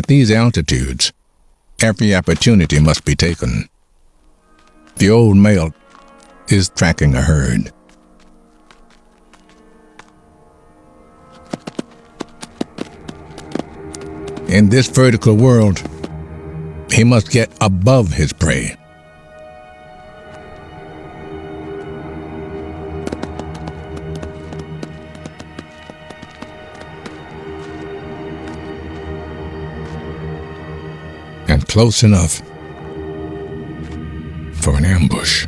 At these altitudes, every opportunity must be taken. The old male is tracking a herd. In this vertical world, he must get above his prey. And close enough for an ambush.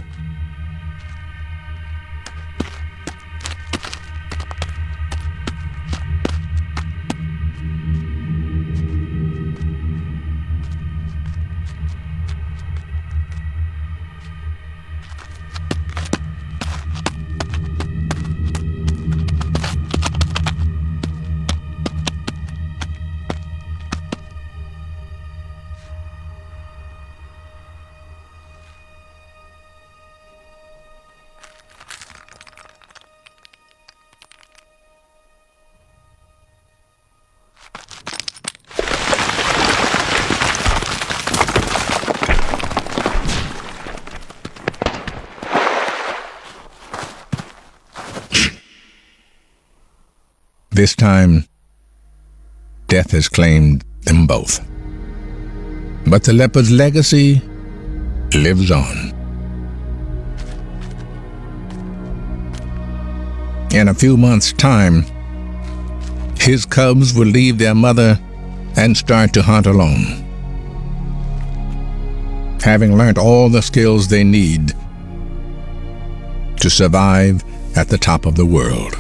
This time, death has claimed them both. But the leopard's legacy lives on. In a few months' time, his cubs will leave their mother and start to hunt alone, having learned all the skills they need to survive at the top of the world.